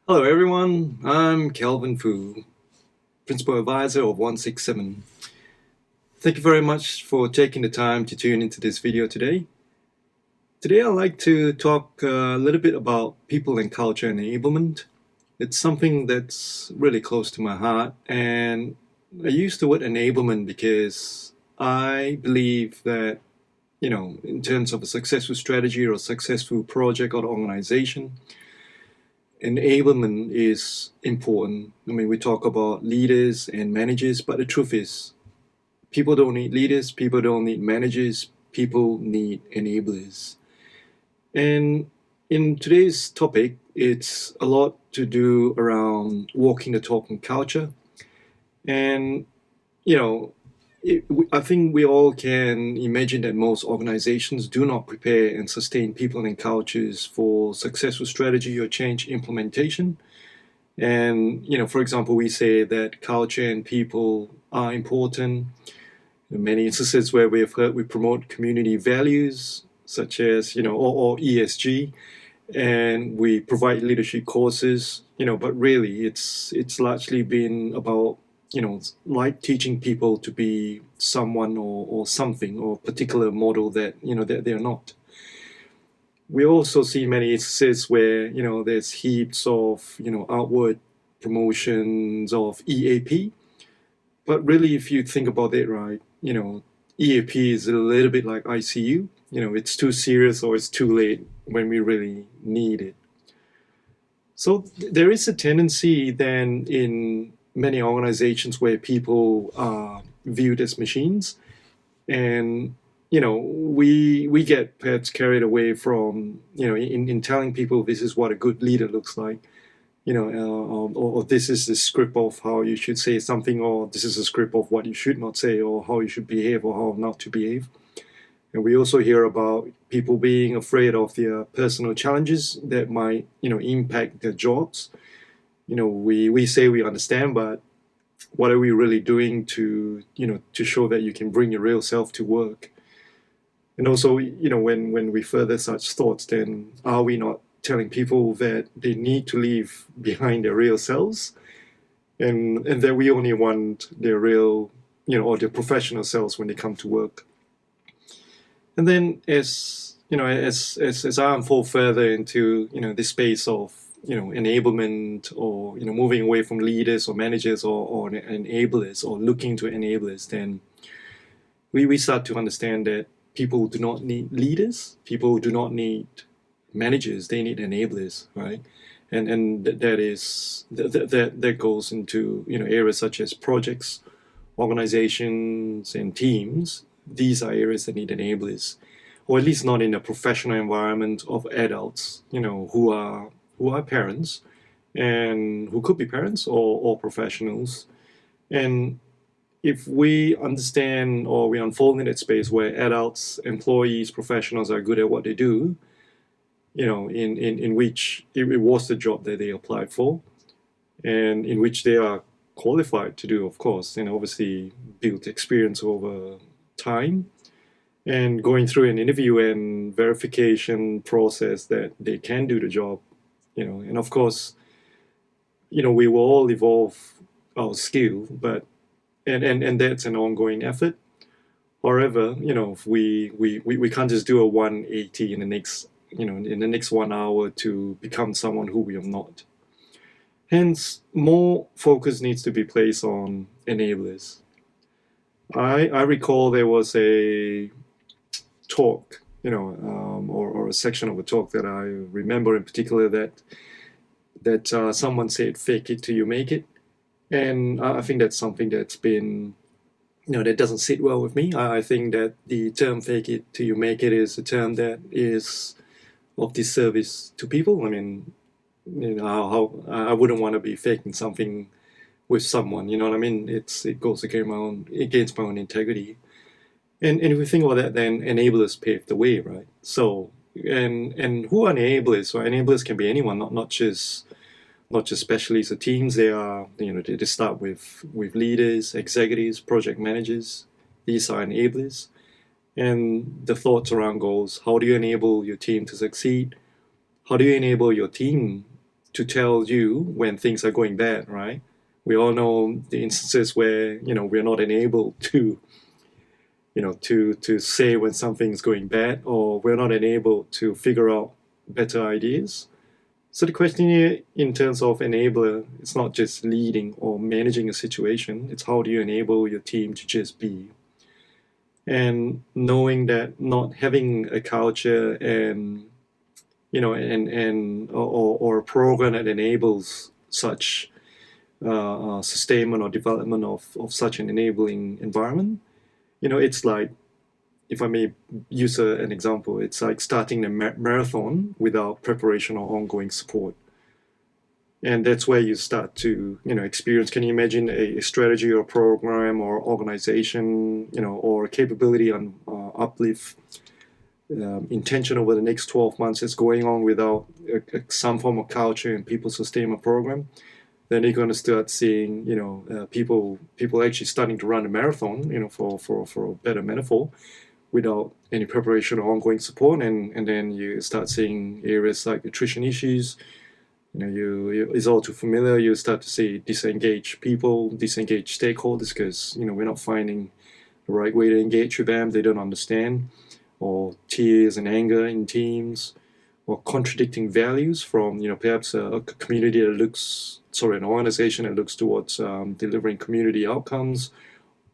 Hello everyone, I'm Kelvin Fu, Principal Advisor of 167. Thank you very much for taking the time to tune into this video today. Today I'd like to talk a little bit about people and culture enablement. It's something that's really close to my heart, and I use the word enablement because I believe that, in terms of a successful strategy or a successful project or organization, enablement is important. I mean, we talk about leaders and managers, but the truth is, people don't need leaders, people don't need managers, people need enablers. And in today's topic, it's a lot to do around walking the talk in culture. And, you know, I think we all can imagine that most organizations do not prepare and sustain people and cultures for successful strategy or change implementation. And, for example, we say that culture and people are important. In many instances where we have heard we promote community values, such as, or ESG, and we provide leadership courses, but really it's largely been about, like teaching people to be someone or something or a particular model that, that they're not. We also see many instances where, there's heaps of, outward promotions of EAP. But really, if you think about it, right, EAP is a little bit like ICU. It's too serious or it's too late when we really need it. So there is a tendency then in many organizations where people are viewed as machines, and we get perhaps carried away from in telling people this is what a good leader looks like, or this is the script of how you should say something, or this is a script of what you should not say, or how you should behave, or how not to behave. And we also hear about people being afraid of their personal challenges that might impact their jobs. We say we understand, but what are we really doing to to show that you can bring your real self to work? And also, when we further such thoughts, then are we not telling people that they need to leave behind their real selves, and that we only want their real, or their professional selves when they come to work? And then as I unfold further into this space of enablement, or moving away from leaders or managers or enablers, or looking to enablers, then we start to understand that people do not need leaders, people do not need managers, they need enablers, right? And that goes into areas such as projects, organizations, and teams. These are areas that need enablers, or at least not in a professional environment of adults, who are parents, and who could be parents or professionals. And if we understand, or we unfold in that space where adults, employees, professionals are good at what they do, in which it was the job that they applied for, and in which they are qualified to do, of course, and obviously build experience over time, and going through an interview and verification process that they can do the job, and of course, we will all evolve our skill, but and that's an ongoing effort. However, we can't just do a 180 in the next, in the next 1 hour to become someone who we are not. Hence, more focus needs to be placed on enablers. I recall there was a talk, or a section of a talk that I remember in particular, that someone said, "Fake it till you make it," and I think that's something that's been, that doesn't sit well with me. I think that the term "fake it till you make it" is a term that is of disservice to people. I mean, how I wouldn't want to be faking something with someone. You know what I mean? It goes against my own integrity. And if we think about that, then enablers paved the way, right? So and who are enablers? So enablers can be anyone, not just specialists or teams. They are, they start with leaders, executives, project managers. These are enablers. And the thoughts around goals: how do you enable your team to succeed? How do you enable your team to tell you when things are going bad, right? We all know the instances where, we're not enabled to, to say when something's going bad, or we're not enabled to figure out better ideas. So the question here in terms of enabler, it's not just leading or managing a situation, it's how do you enable your team to just be. And knowing that not having a culture and or a program that enables such sustainment or development of such an enabling environment, it's like, if I may use an example, it's like starting a marathon without preparation or ongoing support. And that's where you start to, experience. Can you imagine a strategy or program or organization, or capability on uplift intention over the next 12 months is going on without some form of culture and people sustainment program? Then you're going to start seeing, people actually starting to run a marathon, for a better metaphor, without any preparation or ongoing support, and then you start seeing areas like attrition issues. It's all too familiar. You start to see disengaged people, disengaged stakeholders, because we're not finding the right way to engage with them. They don't understand, or tears and anger in teams, or contradicting values from perhaps a community that looks, an organization that looks towards delivering community outcomes,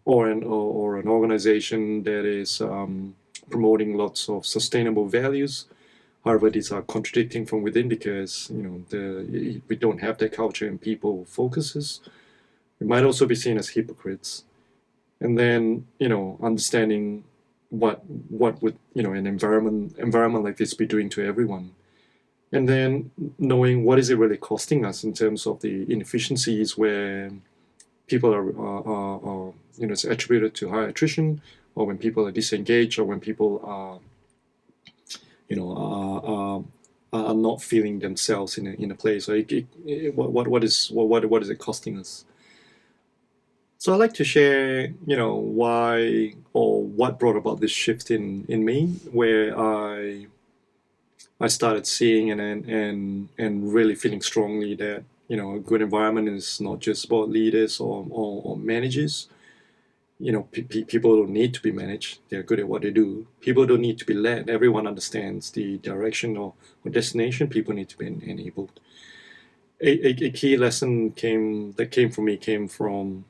or an organization that is promoting lots of sustainable values. However, these are contradicting from within because we don't have that culture and people focuses. We might also be seen as hypocrites. And then understanding what would an environment like this be doing to everyone, and then knowing what is it really costing us in terms of the inefficiencies where people are it's attributed to high attrition, or when people are disengaged, or when people are are not feeling themselves in a place. So what is it costing us? So I'd like to share, why or what brought about this shift in me, where I started seeing and really feeling strongly that a good environment is not just about leaders or managers. People don't need to be managed. They're good at what they do. People don't need to be led. Everyone understands the direction or destination. People need to be enabled. A key lesson came from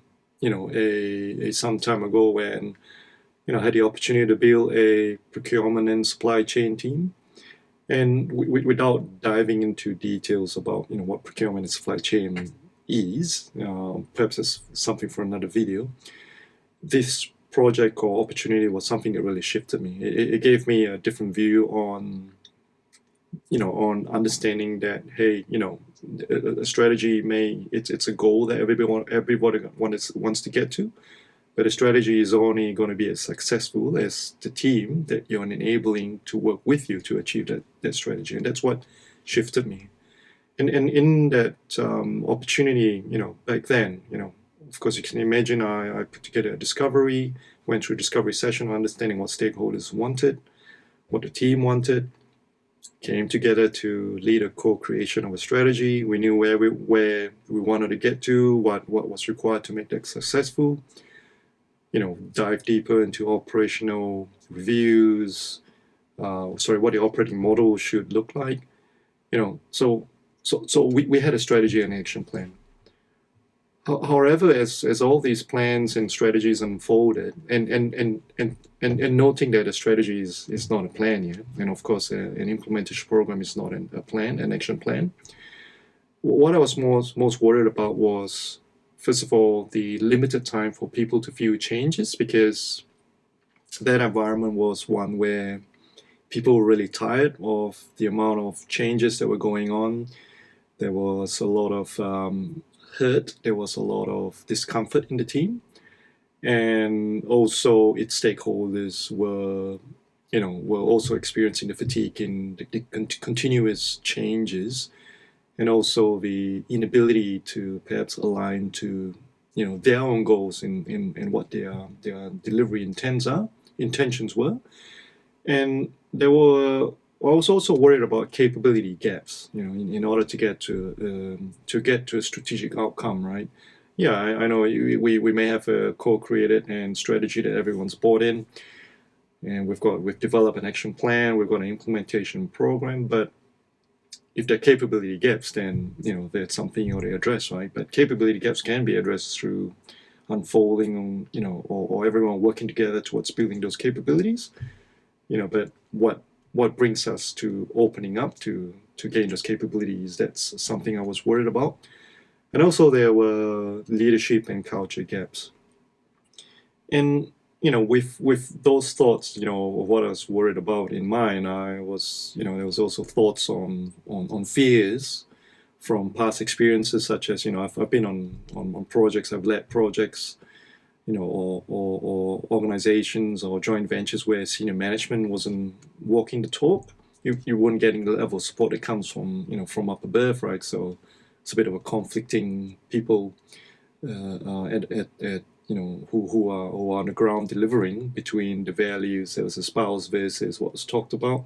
some time ago when I had the opportunity to build a procurement and supply chain team. And without diving into details about what procurement and supply chain is, perhaps it's something for another video. This project or opportunity was something that really shifted me. It gave me a different view on understanding that, hey, a strategy it's a goal that everybody wants to get to, but a strategy is only going to be as successful as the team that you're enabling to work with you to achieve that strategy. And that's what shifted me. And in that opportunity, back then, of course, you can imagine I put together a discovery, went through a discovery session, understanding what stakeholders wanted, what the team wanted, came together to lead a co-creation of a strategy. We knew where we wanted to get to, what was required to make that successful. Dive deeper into operational reviews, what the operating model should look like. So we had a strategy and action plan. However, as all these plans and strategies unfolded, and noting that a strategy is not a plan yet, and of course an implementation program is not a plan, an action plan. What I was most worried about was, first of all, the limited time for people to view changes, because that environment was one where people were really tired of the amount of changes that were going on. There was a lot of hurt, there was a lot of discomfort in the team, and also its stakeholders were also experiencing the fatigue in the continuous changes, and also the inability to perhaps align to their own goals in what their delivery intentions were. And there were I was also worried about capability gaps. In order to get to a strategic outcome, right? Yeah, I know we may have a co-created and strategy that everyone's bought in, and we've developed an action plan, we've got an implementation program, but if there are capability gaps, then that's something you ought to address, right? But capability gaps can be addressed through unfolding, or everyone working together towards building those capabilities. But what brings us to opening up to gain those capabilities? That's something I was worried about. And also there were leadership and culture gaps. And with those thoughts, of what I was worried about in mind, there was also thoughts on fears from past experiences, such as I've been on projects, I've led projects, or organizations or joint ventures where senior management wasn't walking the talk. You weren't getting the level of support that comes from up above, right? So it's a bit of a conflicting people at who are on the ground delivering between the values that was espoused versus what was talked about.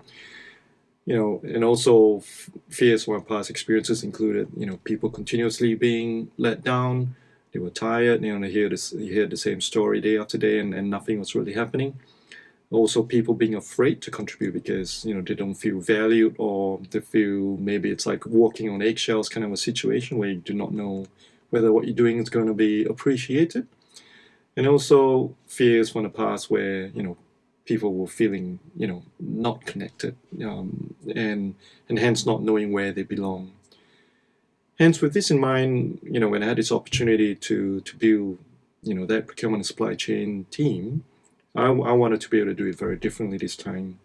And also fears from past experiences included people continuously being let down. They were tired. They hear the same story day after day, and nothing was really happening. Also, people being afraid to contribute because they don't feel valued, or they feel maybe it's like walking on eggshells kind of a situation where you do not know whether what you're doing is going to be appreciated. And also fears from the past where people were feeling not connected, and hence not knowing where they belong. Hence, with this in mind, when I had this opportunity to build that procurement and supply chain team, I wanted to be able to do it very differently this time.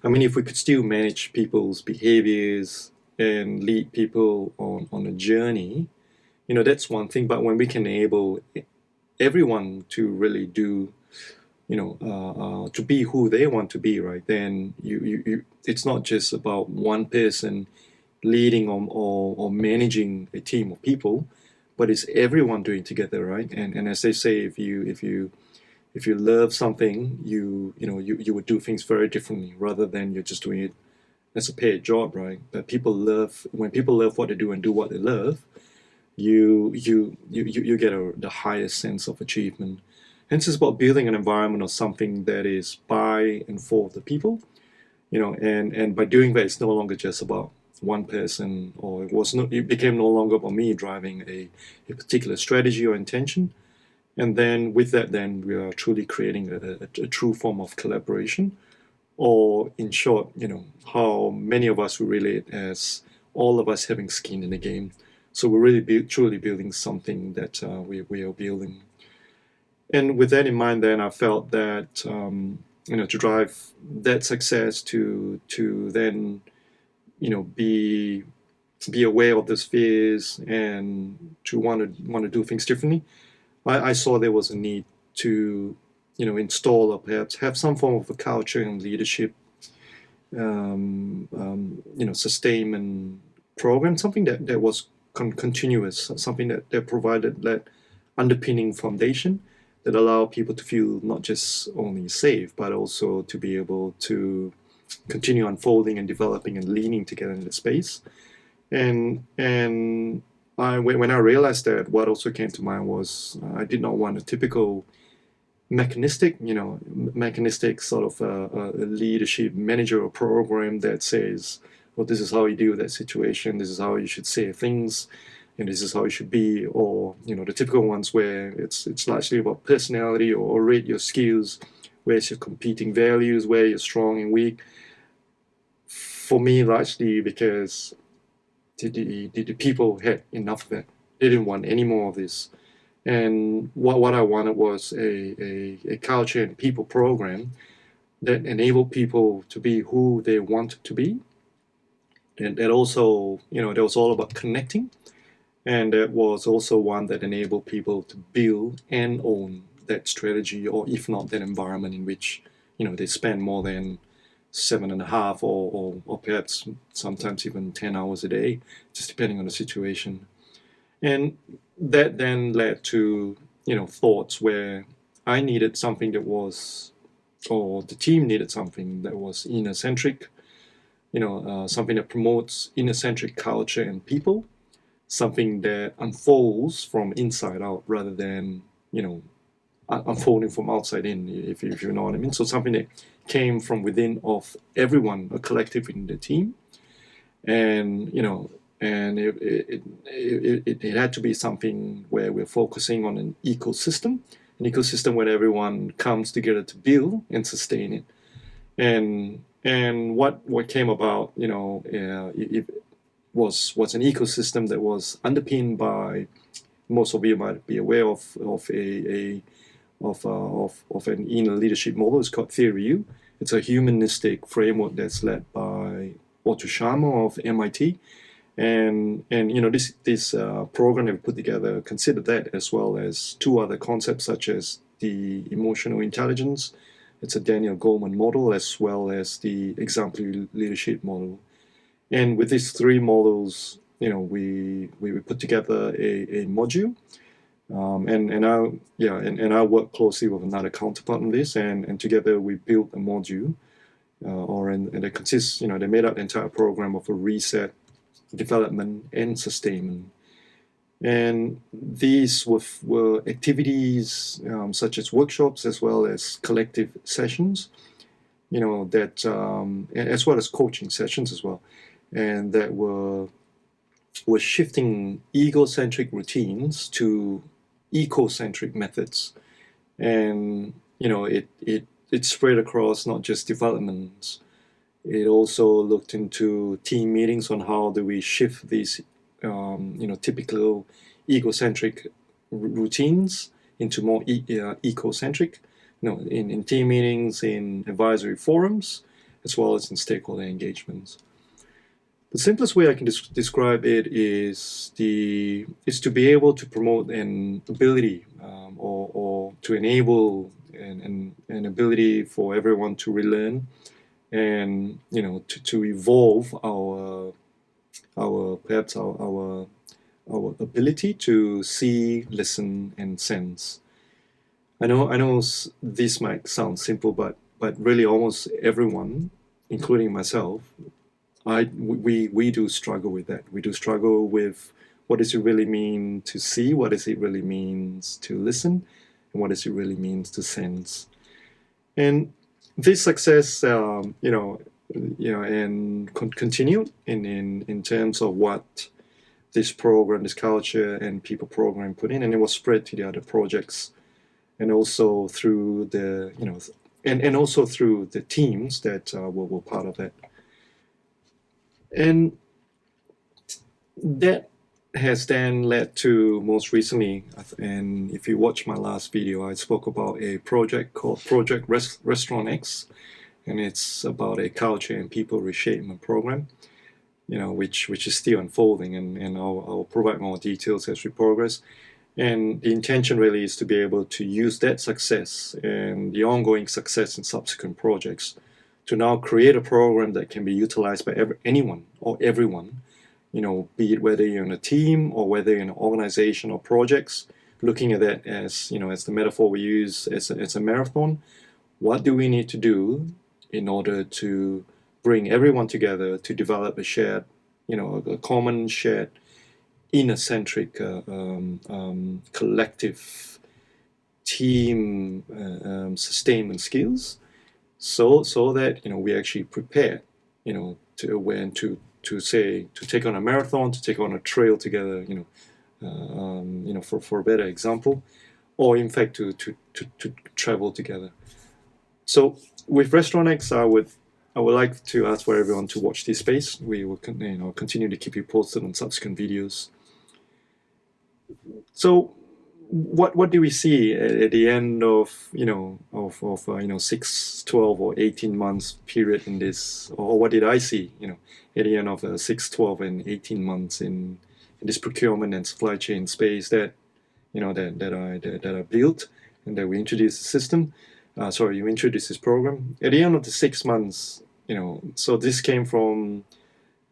I mean, if we could still manage people's behaviors and lead people on a journey, that's one thing. But when we can enable everyone to really do, to be who they want to be, right? Then it's not just about one person leading or managing a team of people, but it's everyone doing together, right? And as they say, if you love something, you would do things very differently rather than you're just doing it as a paid job, right? But when people love what they do and do what they love, you get the highest sense of achievement. Hence, it's about building an environment or something that is by and for the people, and by doing that, it's no longer just about one person, or it became no longer about me driving a particular strategy or intention. And then with that, then we are truly creating a true form of collaboration, or in short, how many of us will relate as all of us having skin in the game. So we're really truly building something that we are building. And with that in mind, then I felt that to drive that success, to then be aware of these fears and to want to do things differently, I saw there was a need to install or perhaps have some form of a culture and leadership, sustainment program, something that was continuous, something that provided that underpinning foundation that allow people to feel not just only safe, but also to be able to continue unfolding and developing and leaning together in the space. And when I realized that, what also came to mind was I did not want a typical mechanistic sort of a leadership manager or program that says, well, this is how you deal with that situation, this is how you should say things, and this is how it should be, or the typical ones where it's largely about personality or rate your skills, where's your competing values, where you're strong and weak. For me, largely because the people had enough of it. They didn't want any more of this. And what I wanted was a culture and people program that enabled people to be who they wanted to be. And that also, that was all about connecting. And that was also one that enabled people to build and own that strategy, or if not that environment in which, they spend more than 7.5 or perhaps sometimes even 10 hours a day, just depending on the situation. And that then led to, thoughts where I needed something that was, or the team needed something that was inner centric, something that promotes inner centric culture and people, something that unfolds from inside out rather than, unfolding from outside in, if you know what I mean. So something that came from within of everyone, a collective in the team, and it had to be something where we're focusing on an ecosystem where everyone comes together to build and sustain it. And what came about, it was an ecosystem that was underpinned by, most of you might be aware of an inner leadership model. It's called Theory U. It's a humanistic framework that's led by Otto Scharmer of MIT. And this program that we put together considered that, as well as two other concepts such as the emotional intelligence. It's a Daniel Goleman model, as well as the exemplary leadership model. And with these three models, we put together a module. And I work closely with another counterpart on this, and together we built a module, and it consists, they made up the entire program of a reset, development, and sustainment. And these were activities such as workshops, as well as collective sessions, that as well as coaching sessions as well, and that were shifting egocentric routines to ecocentric methods. And it spread across not just developments. It also looked into team meetings on how do we shift these typical egocentric routines into more ecocentric, in team meetings, in advisory forums, as well as in stakeholder engagements. The simplest way I can describe it is to be able to promote an ability, or to enable an ability for everyone to relearn, and to evolve our ability to see, listen, and sense. I know this might sound simple, but really almost everyone, including myself, we do struggle with that. We do struggle with what does it really mean to see, what does it really mean to listen, and what does it really mean to sense. And this success, and continued in terms of what this program, this culture and people program put in, and it was spread to the other projects, and also through the and also through the teams that were part of it. And that has then led to, most recently, and if you watch my last video, I spoke about a project called Project Restaurant X, and it's about a culture and people reshapement program, which is still unfolding, and I'll provide more details as we progress. And the intention really is to be able to use that success and the ongoing success in subsequent projects to now create a program that can be utilized by anyone or everyone, be it whether you're in a team or whether you're in an organization or projects, looking at that as, as the metaphor we use as a marathon. What do we need to do in order to bring everyone together to develop a shared, a common shared inner-centric collective team sustainment skills, so that we actually prepare, to take on a marathon, to take on a trail together, for a better example, or in fact to travel together. So with Restaurant X, I would like to ask for everyone to watch this space. We will continue to keep you posted on subsequent videos. So what do we see at the end of 6, 12, or 18 months period in this, or what did I see at the end of 6, 12, and 18 months in this procurement and supply chain space that that I built, and that we introduced the system. You introduced this program at the end of the 6 months. So this came from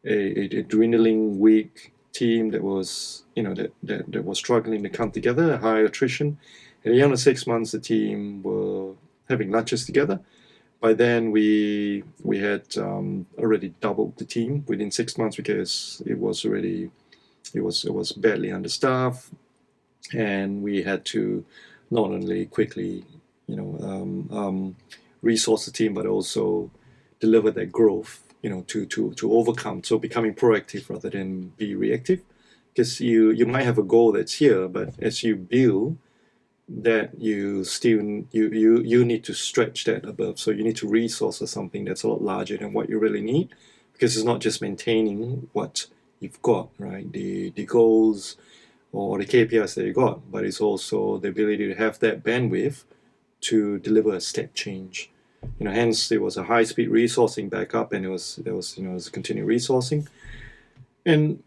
a dwindling, weak team that was that was struggling to come together, high attrition. At the end of 6 months, the team were having lunches together, By then, we had already doubled the team within 6 months because it was badly understaffed, and we had to not only quickly, resource the team, but also deliver that growth, to overcome. So becoming proactive rather than be reactive, because you might have a goal that's here, but as you build that, you need to stretch that above. So you need to resource something that's a lot larger than what you really need, because it's not just maintaining what you've got, right? The goals or the KPIs that you got, but it's also the ability to have that bandwidth to deliver a step change. Hence there was a high-speed resourcing backup, and there was a continued resourcing. And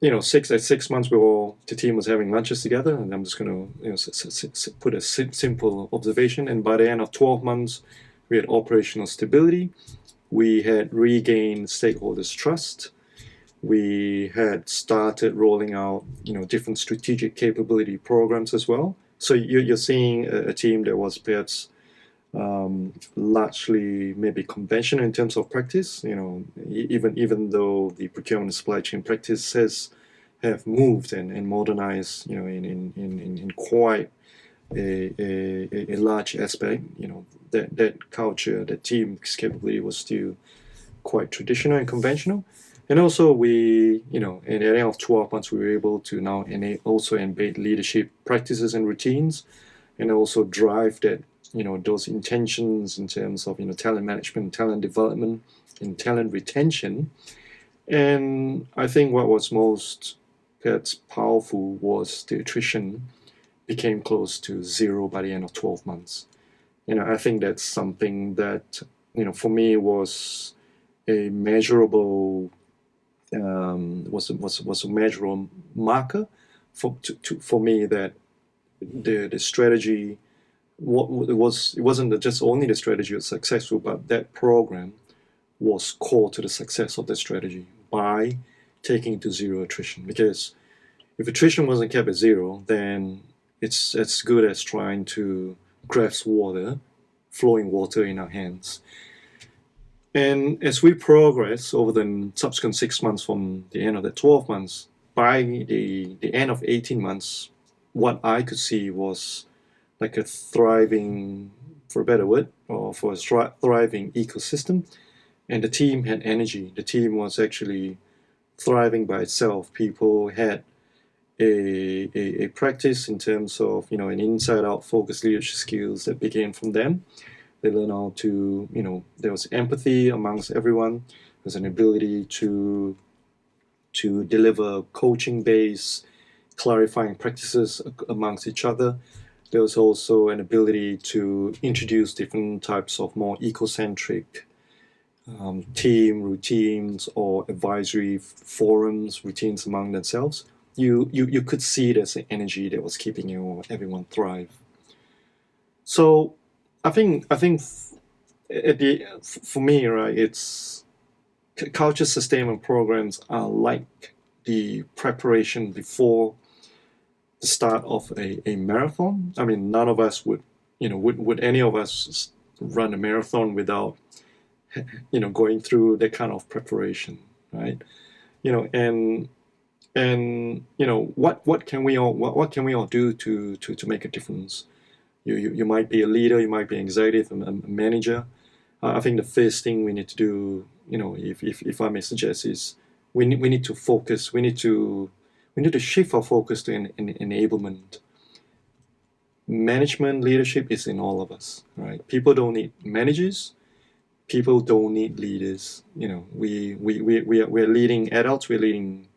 6 months, the team was having lunches together, and I'm just going to put a simple observation. And by the end of 12 months, we had operational stability. We had regained stakeholders' trust. We had started rolling out, different strategic capability programs as well. So you're seeing a team that was perhaps largely maybe conventional in terms of practice. Even though the procurement and supply chain practices have moved and modernized, in quite a large aspect, that culture, that team's capability was still quite traditional and conventional. And also we, at the end of 12 months, we were able to now also embed leadership practices and routines, and also drive that, those intentions in terms of, talent management, talent development, and talent retention. And I think what was most perhaps powerful was the attrition became close to zero by the end of 12 months. I think that's something that, for me was a measurable was a measurable marker for me that the strategy, it wasn't just only the strategy was successful, but that program was core to the success of the strategy by taking to zero attrition. Because if attrition wasn't kept at zero, then it's as good as trying to grasp water, flowing water in our hands. And as we progress over the subsequent 6 months from the end of the 12 months, by the end of 18 months, what I could see was like a thriving, for a better word, or for a thriving ecosystem. And the team had energy. The team was actually thriving by itself. People had a practice in terms of, an inside-out focused leadership skills that began from them. They learn how to, there was empathy amongst everyone. There's an ability to deliver coaching-based, clarifying practices amongst each other. There was also an ability to introduce different types of more eco-centric team routines or advisory forums routines among themselves. You could see there's an energy that was keeping everyone thrive. So I think for me, right, it's culture sustainment programs are like the preparation before the start of a marathon. I mean, none of us would any of us run a marathon without going through that kind of preparation, right? And what can we all do to make a difference? You might be a leader, you might be an executive, a manager. I think the first thing we need to do, if I may suggest, is we need to focus. We need to shift our focus to enablement. Management leadership is in all of us, right? People don't need managers. People don't need leaders. We're leading adults. We're leading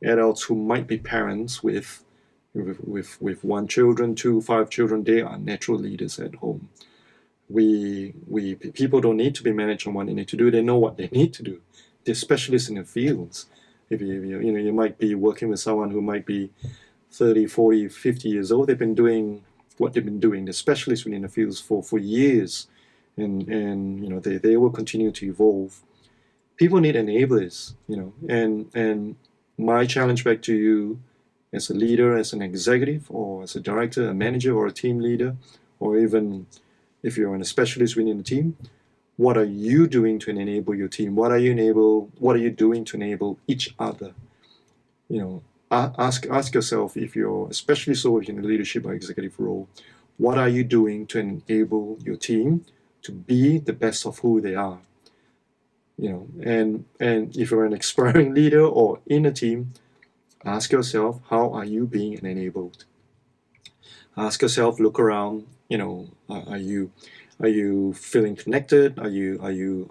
adults who might be parents with one children, 2, 5 children. They are natural leaders at home. People don't need to be managed on what they need to do. They know what they need to do. They're specialists in their fields. If you might be working with someone who might be 30, 40, 50 years old. They've been doing what they've been doing. They're specialists within the fields for years, and they will continue to evolve. People need enablers, and my challenge back to you as a leader, as an executive, or as a director, a manager, or a team leader, or even if you're a specialist within the team, what are you doing to enable your team? What are you doing to enable each other? Ask yourself, if you're especially so in a leadership or executive role, what are you doing to enable your team to be the best of who they are? And if you're an aspiring leader or in a team, ask yourself, how are you being enabled? Ask yourself, look around. Are you feeling connected? Are you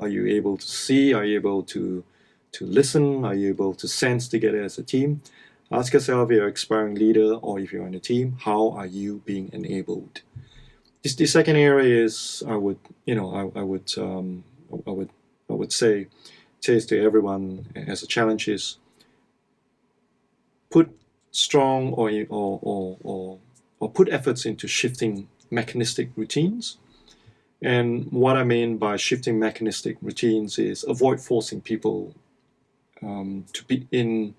able to see? Are you able to listen? Are you able to sense together as a team? Ask yourself, if you're an aspiring leader or if you're on a team, how are you being enabled? The second area is, I would say to everyone as a challenge is, put strong or put efforts into shifting mechanistic routines. And what I mean by shifting mechanistic routines is avoid forcing people to be in.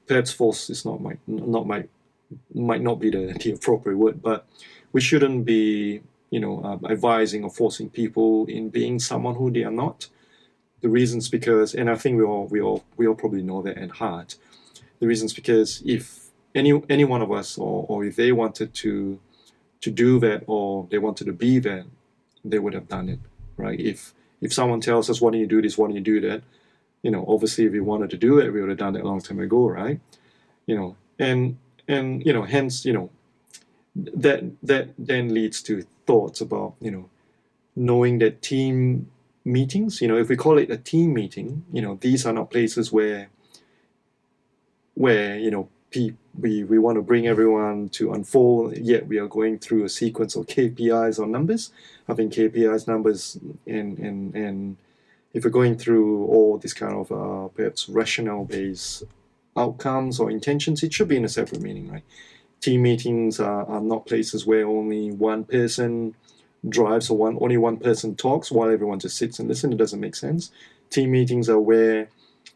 Perhaps force is might not be the appropriate word, but we shouldn't be advising or forcing people in being someone who they are not. The reasons because, and I think we all probably know that at heart. The reasons because if any one of us or if they wanted to do that or they wanted to be that, they would have done it, right? If someone tells us, why don't you do this, why don't you do that, obviously if we wanted to do it, we would have done it a long time ago, right? And hence that then leads to thoughts about knowing that team meetings, if we call it a team meeting, these are not places where we want to bring everyone to unfold, yet we are going through a sequence of KPIs or numbers. I think KPIs, numbers, and if we're going through all this kind of perhaps rationale-based outcomes or intentions, it should be in a separate meeting, right? Team meetings are not places where only one person drives or only one person talks while everyone just sits and listens. It doesn't make sense. Team meetings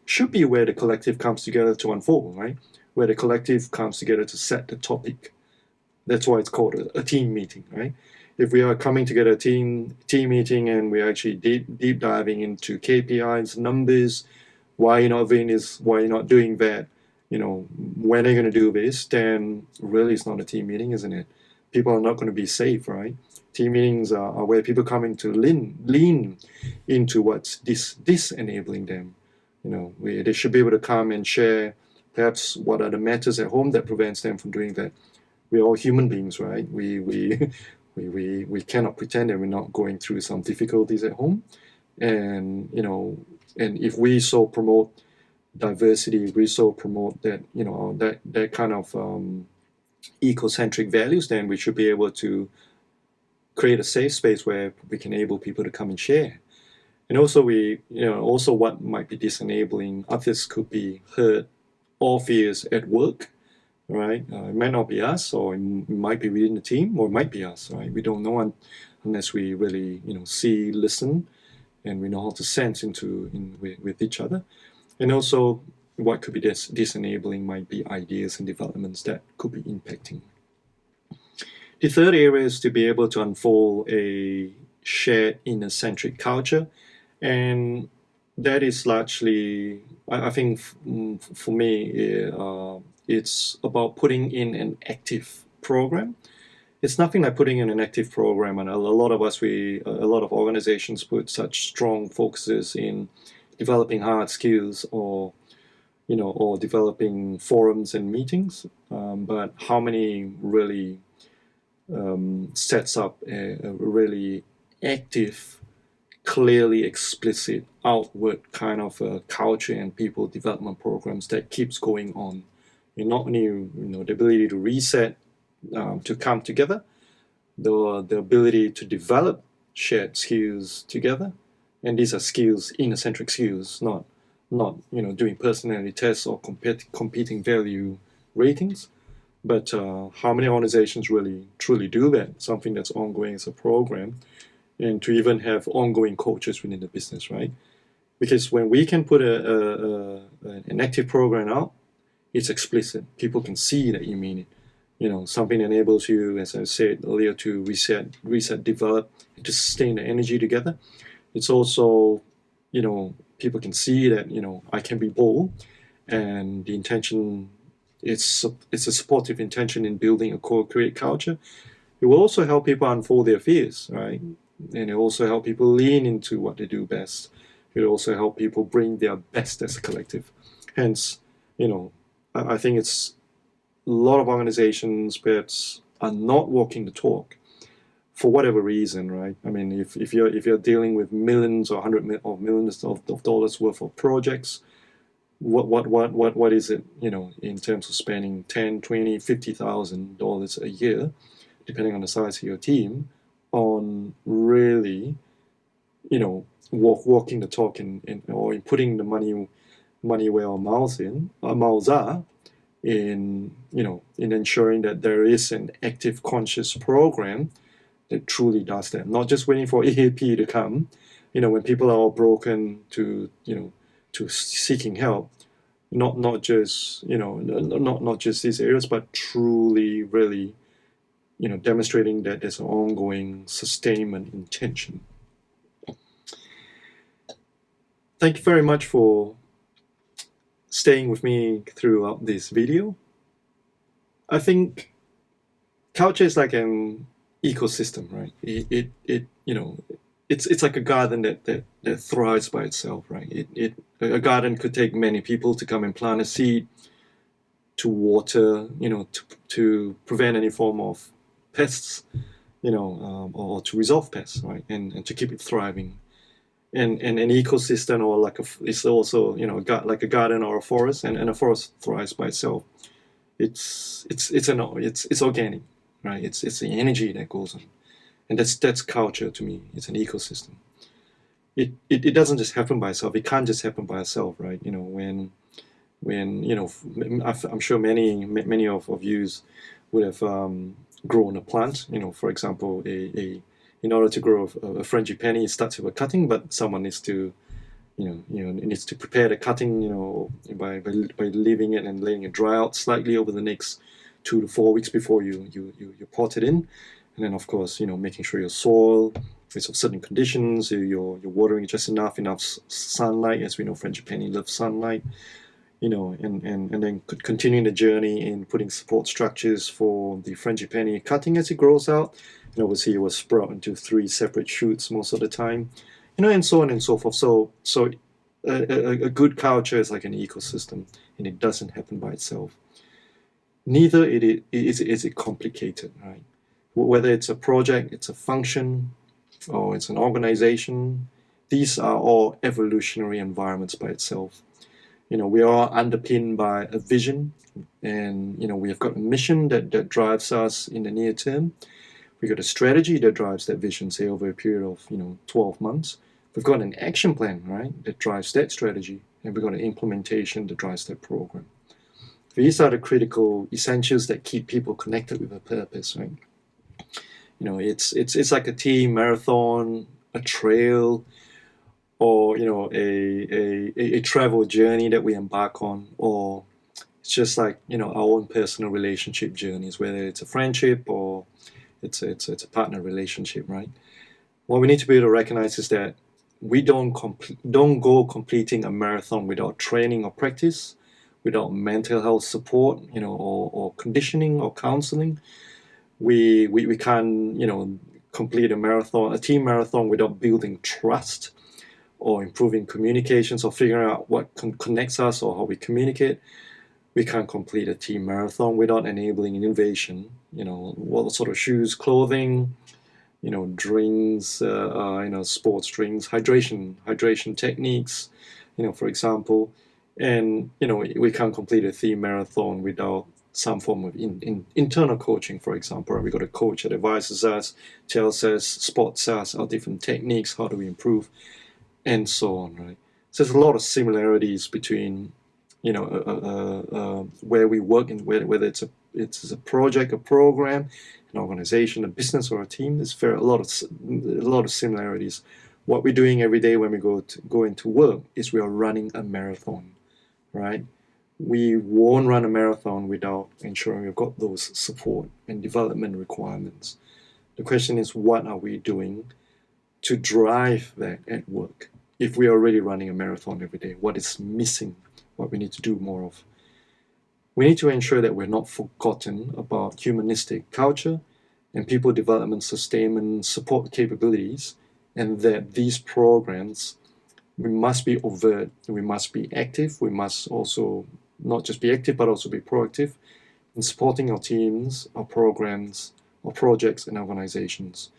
should be where the collective comes together to unfold, right? Where the collective comes together to set the topic. That's why it's called a team meeting, right? If we are coming together a team meeting and we're actually deep diving into KPIs, numbers, why you're not doing this, why you're not doing that, when are you going to do this, then really it's not a team meeting, isn't it? People are not going to be safe, right? Team meetings are where people come in to lean into what's disenabling them. They should be able to come and share perhaps what are the matters at home that prevents them from doing that. We're all human beings, right? We cannot pretend that we're not going through some difficulties at home. And and if we so promote diversity, if we so promote that that kind of ecocentric values, then we should be able to create a safe space where we can enable people to come and share. And also also what might be disenabling others could be hurt or fears at work, right? It might not be us, or it might be within the team, or it might be us, right? We don't know unless we really see, listen, and we know how to sense with each other. And also what could be disenabling might be ideas and developments that could be impacting. The third area is to be able to unfold a shared inner-centric culture, and that is largely, I think, for me, it's about putting in an active program. It's nothing like putting in an active program, and a lot of organizations put such strong focuses in developing hard skills or developing forums and meetings. But how many really sets up a really active, clearly explicit, outward kind of culture and people development programs that keeps going on? And not only the ability to reset, to come together, the ability to develop shared skills together, and these are skills, inner-centric skills, not doing personality tests or competing value ratings. But how many organizations really truly do that? Something that's ongoing as a program, and to even have ongoing coaches within the business, right? Because when we can put an active program out, it's explicit. People can see that you mean it. Something enables you, as I said earlier, to reset, develop, and to sustain the energy together. It's also, people can see that, I can be bold, and the intention, it's a supportive intention in building a co-create culture. It will also help people unfold their fears, right? And it also help people lean into what they do best. It will also help people bring their best as a collective. Hence, I think it's a lot of organizations perhaps are not walking the talk for whatever reason, right? I mean, if you're dealing with millions or millions of dollars worth of projects, what is it, in terms of spending 10, 20, $50,000 a year, depending on the size of your team, on really, walking the talk or in putting the money where our mouths are, in in ensuring that there is an active conscious program that truly does that, not just waiting for EAP to come, when people are all broken to seeking help, not just not just these areas, but truly really demonstrating that there's an ongoing sustainment intention. Thank you very much for staying with me throughout this video. I think culture is like an ecosystem, right? It's like a garden that thrives by itself, right? A garden could take many people to come and plant a seed, to water, to prevent any form of pests, or to resolve pests, right? And to keep it thriving. And an ecosystem, or it's also like a garden or a forest, and a forest thrives by itself. It's organic, right? It's the energy that goes on, and that's culture to me. It's an ecosystem. It doesn't just happen by itself. It can't just happen by itself, right? When I'm sure many of you would have grown a plant. For example, in order to grow a frangipani, it starts with a cutting, but someone needs to needs to prepare the cutting, by leaving it and letting it dry out slightly over the next 2 to 4 weeks before you pot it in. And then, of course, making sure your soil is of certain conditions, you're watering just enough sunlight. As we know, frangipani loves sunlight. And then continuing the journey in putting support structures for the frangipani cutting as it grows out. And obviously it will sprout into 3 separate shoots most of the time, and so on and so forth. So a good culture is like an ecosystem, and it doesn't happen by itself. Neither is it complicated, right? Whether it's a project, it's a function, or it's an organization, these are all evolutionary environments by itself. We are underpinned by a vision, and we have got a mission that drives us in the near term. We've got a strategy that drives that vision, say over a period of 12 months. We've got an action plan, right, that drives that strategy, and we've got an implementation that drives that program. These are the critical essentials that keep people connected with a purpose, right? It's like a team marathon, a trail, or a travel journey that we embark on, or it's just like our own personal relationship journeys, whether it's a friendship or it's a partner relationship, right? What we need to be able to recognize is that we don't go completing a marathon without training or practice, without mental health support, or conditioning or counseling. We can't complete a team marathon without building trust, or improving communications, or figuring out what connects us or how we communicate. We can't complete a team marathon without enabling innovation. What sort of shoes, clothing, drinks, sports drinks, hydration techniques, for example. And we can't complete a team marathon without some form of internal coaching, for example. We got a coach that advises us, tells us, spots us our different techniques, how do we improve, and so on, right? So there's a lot of similarities between, where we work, and whether it's a project, a program, an organization, a business, or a team. There's a lot of similarities. What we're doing every day when we go into work is we are running a marathon, right? We won't run a marathon without ensuring we've got those support and development requirements. The question is, what are we doing to drive that at work. If we are already running a marathon every day, what is missing, what we need to do more of? We need to ensure that we're not forgotten about humanistic culture and people development, sustainment, support capabilities, and that these programs, we must be overt, we must be active, we must also not just be active, but also be proactive in supporting our teams, our programs, our projects, and organizations.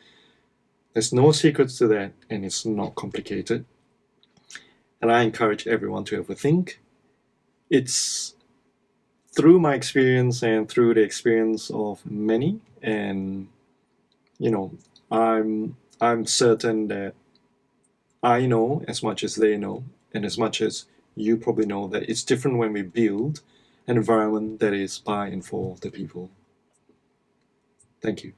There's no secrets to that, and it's not complicated. And I encourage everyone to have a think. It's through my experience and through the experience of many, and you know, I'm certain that I know as much as they know, and as much as you probably know, that it's different when we build an environment that is by and for the people. Thank you.